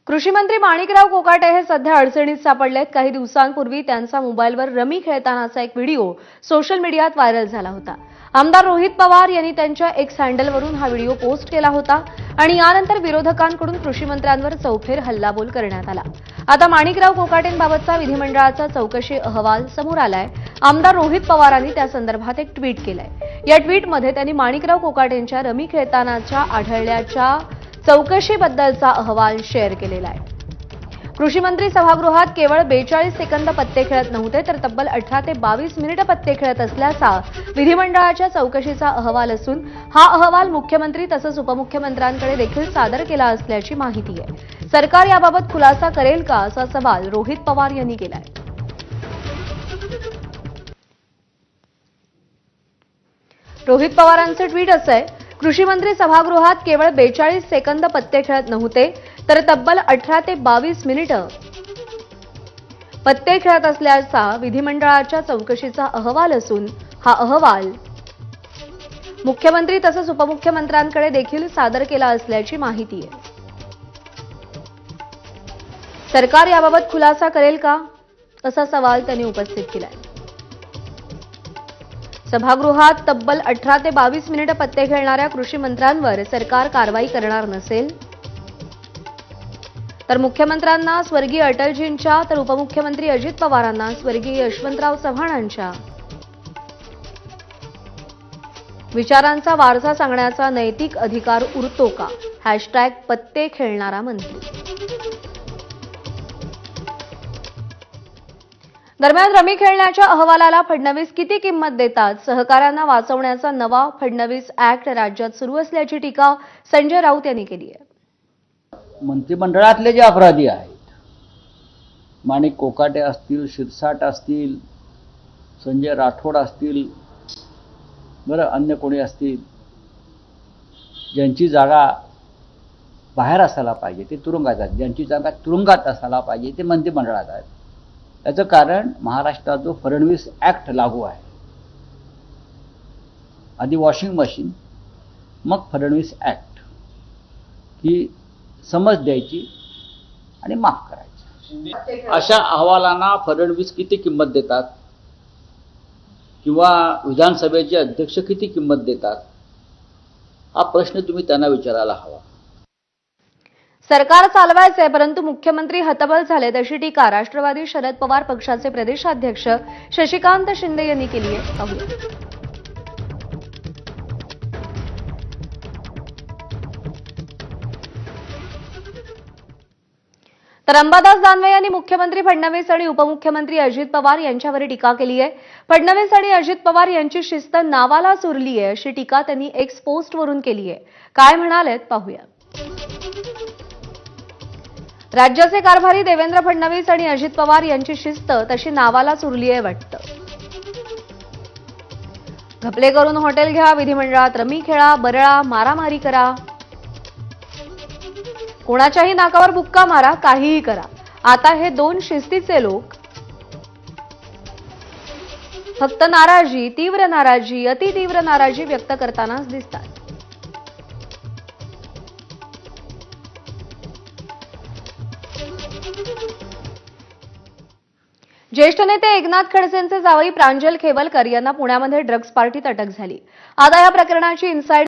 कृषी मंत्री माणिकराव कोकाटे हे सध्या अडचणीत सापडलेत। काही दिवसांपूर्वी त्यांचा मोबाईलवर रमी खेळतानाचा एक व्हिडिओ सोशल मीडियात व्हायरल झाला होता। आमदार रोहित पवार यांनी त्यांच्या एक्स हँडलवरून हा व्हिडिओ पोस्ट केला होता आणि यानंतर विरोधकांकडून कृषी मंत्र्यांवर चौफेर हल्लाबोल करण्यात आला। आता माणिकराव कोकाटेंबाबतचा विधिमंडळाचा चौकशी अहवाल समोर आलाय। आमदार रोहित पवारांनी त्या संदर्भात एक ट्विट केलंय। या ट्विटमध्ये त्यांनी माणिकराव कोकाटेंच्या रमी खेळतानाच्या आढळल्याच्या चौकशीबद्दलचा अहवाल शेअर केलेला आहे। कृषी मंत्री सभागृहात केवळ 42 सेकंद पत्ते खेळत नव्हते, तर तब्बल 18 ते 22 मिनिटं पत्ते खेळत असल्याचा विधिमंडळाच्या चौकशीचा अहवाल असून हा अहवाल मुख्यमंत्री तसंच उपमुख्यमंत्र्यांकडे देखील सादर केला असल्याची माहिती आहे। सरकार याबाबत खुलासा करेल का, असा सवाल रोहित पवार यांनी केलाय। रोहित पवारांचे ट्विट असं आहे, कृषी मंत्री सभागृहात केवळ 42 सेकंद पत्ते खेळत नव्हते, तर तब्बल 18 ते 22 मिनिटं पत्ते खेळत असल्याचा विधिमंडळाच्या चौकशीचा अहवाल असून हा अहवाल मुख्यमंत्री तसंच उपमुख्यमंत्र्यांकडे देखील सादर केला असल्याची माहिती आहे। सरकार याबाबत खुलासा करेल का, असा सवाल त्यांनी उपस्थित केलाय। सभागृहात तब्बल 18 ते 22 मिनिटं पत्ते खेळणाऱ्या कृषी मंत्र्यांवर सरकार कारवाई करणार नसेल, तर मुख्यमंत्र्यांना स्वर्गीय अटलजींच्या तर उपमुख्यमंत्री अजित पवारांना स्वर्गीय यशवंतराव चव्हाणांच्या विचारांचा वारसा सांगण्याचा नैतिक अधिकार उरतो का? #पत्ते खेळणारा मंत्री। दरम्यान रमी खेळण्याच्या अहवालाला फडणवीस किती किंमत देतात? सहकाऱ्यांना वाचवण्याचा नवा फडणवीस ऍक्ट राज्यात सुरू असल्याची टीका संजय राऊत यांनी केली आहे। मंत्रिमंडळातले जे अपराधी आहेत, माणिक कोकाटे असतील, शिरसाट असतील, संजय राठोड असतील, बरं अन्य कोणी असतील, ज्यांची जागा बाहेर असायला पाहिजे ते तुरुंगात आहेत, ज्यांची जागा तुरुंगात असायला पाहिजे ते मंत्रिमंडळात आहेत। याचं कारण महाराष्ट्रात जो फडणवीस ऍक्ट लागू आहे, आधी वॉशिंग मशीन मग फडणवीस ऍक्ट, ही समज द्यायची आणि माफ करायची। अशा अहवालांना फडणवीस किती किंमत देतात किंवा विधानसभेचे अध्यक्ष किती किंमत देतात, हा प्रश्न तुम्ही त्यांना विचारायला हवा। सरकार चालवायचे परंतु मुख्यमंत्री हतबल झालेत, अशी टीका राष्ट्रवादी शरद पवार पक्षाचे प्रदेशाध्यक्ष शशिकांत शिंदे यांनी केली आहे। पाहूया। तर अंबादास दानवे यांनी मुख्यमंत्री फडणवीस आणि उपमुख्यमंत्री अजित पवार यांच्यावर टीका केली आहे। फडणवीस आणि अजित पवार यांची शिस्त नावालाच उरली आहे, अशी टीका त्यांनी एक्स पोस्टवरून केली आहे। काय म्हणालेत पाहूया। राज्याचे कारभारी देवेंद्र फडणवीस आणि अजित पवार यांची शिस्त तशी नावालाच उरली आहे वाटतं। घपले करून हॉटेल घ्या, विधिमंडळात रमी खेळा, बरळा, मारामारी करा, कोणाच्याही नाकावर बुक्का मारा, काहीही करा। आता हे दोन शिस्तीचे लोक फक्त नाराजी, तीव्र नाराजी, अतितीव्र नाराजी व्यक्त करतानाच दिसतात। ज्येष्ठ नेते एकनाथ खडसेंचे जावई प्रांजल खेवलकर यांना पुण्यामध्ये ड्रग्ज पार्टीत अटक झाली। आता या प्रकरणाची इन्साइड